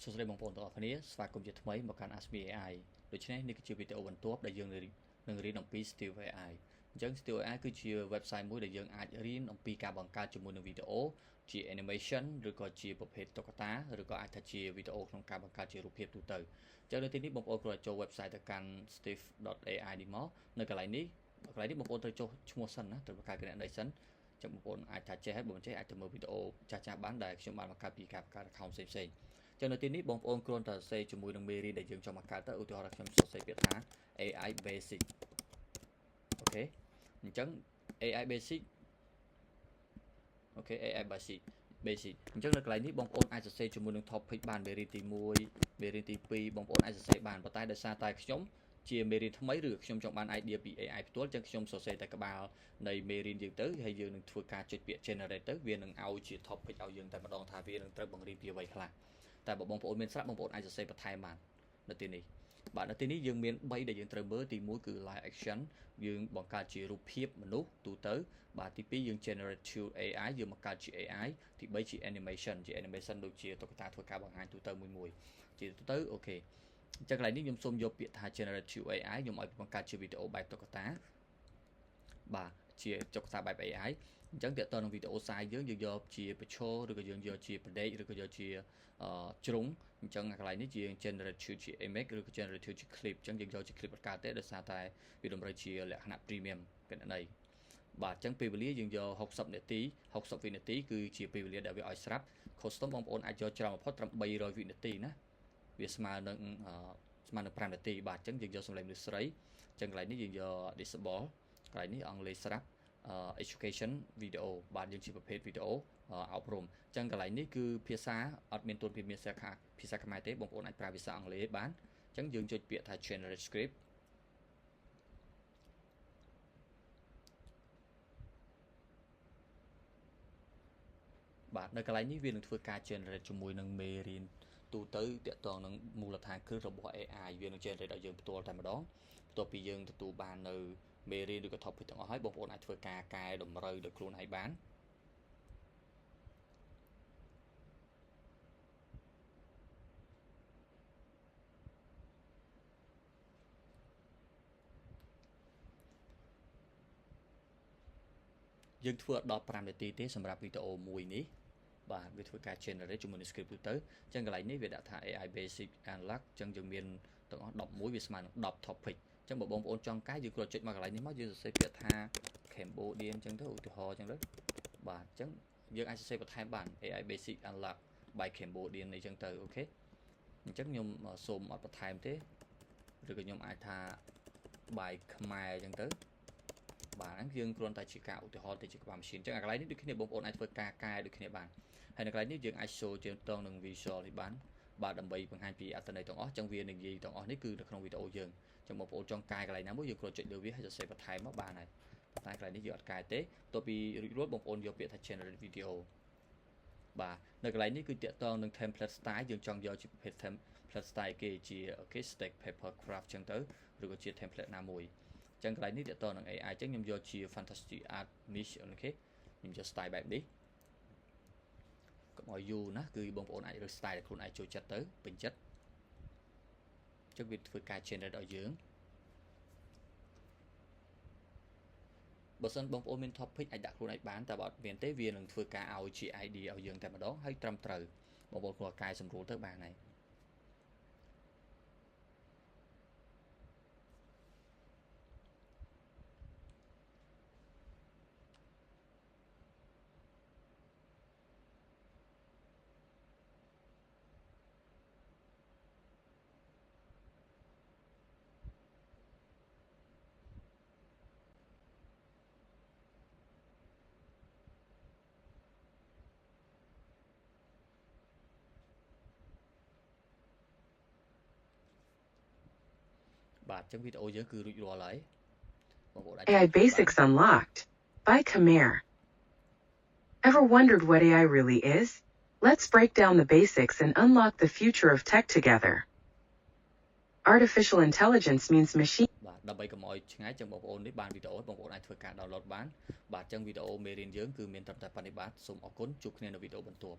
សួស្តីបងប្អូនទាំងអស់គ្នាស្វាគមន៍ជាថ្មីមកកាន់ ASMI AI ដូច្នេះនេះគឺជាវីដេអូបន្ទាប់ដែលយើងនឹងរៀនអំពី Steel AI អញ្ចឹង Steel AI គឺជា website មួយដែលយើងអាចរៀនអំពីការបង្កើតជាមួយនឹងវីដេអូជា animation ឬក៏ជាប្រភេទតុក្កតាឬក៏អាចថាជាវីដេអូក្នុងការបង្កើតជារូបភាពទូទៅអញ្ចឹងនៅទីនេះបងប្អូនគ្រាន់តែចូល website ទៅកាន់ steve.ai នេះមកនៅកន្លែងនេះបងប្អូនត្រូវចុះឈ្មោះសិនណាត្រូវបង្កើតគណនីសិនចឹងបងប្អូនអាចថាចេះហើយបើមិនចេះអាចទៅមើលវីដេអូចាស់ៗបានដែលខ្ញុំបានបង្កើតពីការបង្កើត account ផ្សេងៗចឹងនៅទីនេះបងប្អូនគ្រាន់តែសរសេរជាមួយនឹងមេរៀនដែលយើងចង់បង្កើតទៅឧទាហរណ៍ខ្ញុំសរសេរពាក្យថា AI basic អូខេអញ្ចឹង AI basic អូខេ AI basic អញ្ចឹងនៅកន្លែងនេះបងប្អូនអាចសរសេរជាមួយនឹង topic បានមេរៀនទី1មេរៀនទី2បងប្អូនអាចសរសេរបានប៉ុន្តែដោយសារតែខ្ញុំជាមេរៀនថ្មីឬខ្ញុំចង់បាន idea ពី AI ផ្ទាល់អញ្ចឹងខ្ញុំសរសេរតែក្បាលនៃមេរៀនយើងទៅហើយយើងនឹងធ្វើការចុចពាក្យ generate ទៅវានឹងឲ្យជា topic ឲ្យយើងតែម្ដងថាវានឹងត្រូវបង្រៀនពីអ្វីខ្លះតែបើបងប្អូនមានស្រាប់បងប្អូនអាចសរសេរបន្ថែមបាននៅទីនេះបាទនៅទីនេះយើងមាន3ដែលយើងត្រូវមើលទី1គឺ live action យើងបង្កើតជារូបភាពមនុស្សទូទៅបាទទី2យើង generate to AI យើងបង្កើតជា AI ទី3ជា animation ដូចជាតុក្កតាធ្វើការបង្ហាញទូទៅមួយជាទូទៅអូខេអញ្ចឹងកន្លែងនេះខ្ញុំសូមយកពាក្យថា generate to AI ខ្ញុំឲ្យបង្កើតជាវីដេអូបែបតុក្កតាបាទជាតុក្កតាបែប AI អញ្ចឹងតើតើក្នុងវីដេអូសាយយើងយកជាប្រឈរឬក៏យើងយកជាប្រដេកឬក៏យកជាជ្រុងអញ្ចឹងកន្លែងនេះជា generative ជា image ឬក៏ generative ជា clip អញ្ចឹងយើងយកជា clip អត់កើតទេដោយសារតែវាតម្រូវជាលក្ខណៈ premium គណនីបាទអញ្ចឹងពេលវេលាយើងយក60នាទី60វិនាទីគឺជាពេលវេលាដែលវាឲ្យស្រាប់ custom បងប្អូនអាចយកច្រើនបំផុតត្រឹម300វិនាទីណាវាស្មើនឹង5នាទីបាទអញ្ចឹងយើងយកសំឡេងមនុស្សស្រីអញ្ចឹងកន្លែងនេះយើងយក disable កន្លែងនេះអង់គ្លេសស្រាប់education video បាទយើងជាប្រភេទវីដេអូអប់រំអញ្ចឹងកន្លែងនេះគឺភាសាអត់មានទូនពីភាសាខ្មែរទេបងប្អូនអាចប្រើភាសាអង់គ្លេសបានអញ្ចឹងយើងចុចពាក្យថា generate script បាទនៅកន្លែងនេះវានឹងធ្វើការ generate ជាមួយនឹងមេរៀនទូទៅតាក់ទងនឹងមូលដ្ឋានគ្រឹះរបស់ AI វានឹង generate ឲ្យយើងផ្ទាល់តែម្ដងបន្ទាប់ពីយើងទទួលបាននៅមេរៀនឬក៏ topic ទាំងអស់ហើយបងប្អូនអាចធ្វើការកែតម្រូវដោយខ្លួនឯងបានយើងធ្វើដល់5នាទីទេសម្រាប់វីដេអូមួយនេះបាទវាធ្វើការ generate ជាមួយនឹង script ទៅអញ្ចឹងកន្លែងនេះវាដាក់ថា AI basic unlock អញ្ចឹងយើងមានទាំងអស់11វាស្មើនឹង10 topic អញ្ចឹងបើបងប្អូនចង់កែយើងគ្រាន់ចុចមកកន្លែងនេះមកយើងសរសេរពាក្យថា Cambodia អញ្ចឹងទៅឧទាហរណ៍អញ្ចឹងទៅបាទអញ្ចឹងយើងអាចសរសេរបន្ថែមបាន AI basic unlock by Cambodia អញ្ចឹងទៅអូខេអញ្ចឹងខ្ញុំសូមអត់បន្ថែមទេឬក៏ខ្ញុំអាចថា by ខ្មែរអញ្ចឹងទៅបាទហ្នឹងយើងគ្រាន់តែជាការឧទាហរណ៍ទៅជាក្បាលម៉ាស៊ីនអញ្ចឹងអាកន្លែងនេះដូចគ្នាបងប្អូនអាចធ្វើការកែដូចគ្នាបានហើយនៅកន្លែងនេះយើងអាច show ជាតងនឹង visual នេះបានបាទដើម្បីបង្ហាញពីអត្ថន័យទាំងអស់អញ្ចឹងវានិយាយទាំងអស់នេះគឺនៅក្នុងវីដេអូយើងអញ្ចឹងបងប្អូនចង់កែកន្លែងណាមួយយើងគ្រាន់ចុចលើវាហើយសរសេរបន្ថែមមកបានហើយតែកន្លែងនេះយើងអត់កែទេបន្ទាប់ពីរួចរាល់បងប្អូនយកពាក្យថា generate video បាទនៅកន្លែងនេះគឺតាក់ទងនឹង template style យើងចង់យកជាប្រភេទ template style គេជាអូខេ stack paper craft អញ្ចឹងទៅឬក៏ជា template ណាមួយអញ្ចឹងកន្លែងនេះតាក់ទងនឹង AI អញ្ចឹងខ្ញុំយកជា fantasy art niche អូខេខ្ញុំយក style បែបនេះកុំឲ្យយូរណាគឺបងប្អូនអាចរើស style ខ្លួនឯងចូលចិត្តទៅពេញចិត្តអញ្ចឹងវាធ្វើការ generate ឲ្យយើងបើសិនបងប្អូនមាន topic អាចដាក់ខ្លួនឯងបានតែបើអត់មានទេវានឹងធ្វើការឲ្យជា idea ឲ្យយើងតែម្ដងហើយត្រឹមត្រូវបងប្អូនគ្រាន់តែកែសម្រួលទៅបានហើយបាទអញ្ចឹងវីដេអូយើងគឺរួចរាល់ហើយបងប្អូនអាច AI Basics Unlocked by Khmer. Ever wondered what AI really is? Let's break down the basics and unlock the future of tech together. Artificial intelligence means machine បាទដើម្បីកុំឲ្យឆ្ងាយចឹងបងប្អូននេះបានវីដេអូបងប្អូនអាចធ្វើការ download បានបាទអញ្ចឹងវីដេអូមេរៀនយើងគឺមានត្រឹមតែប៉ុណ្្នេះបាទសូមអរគុណជួបគ្នានៅវីដេអូបន្ទាប់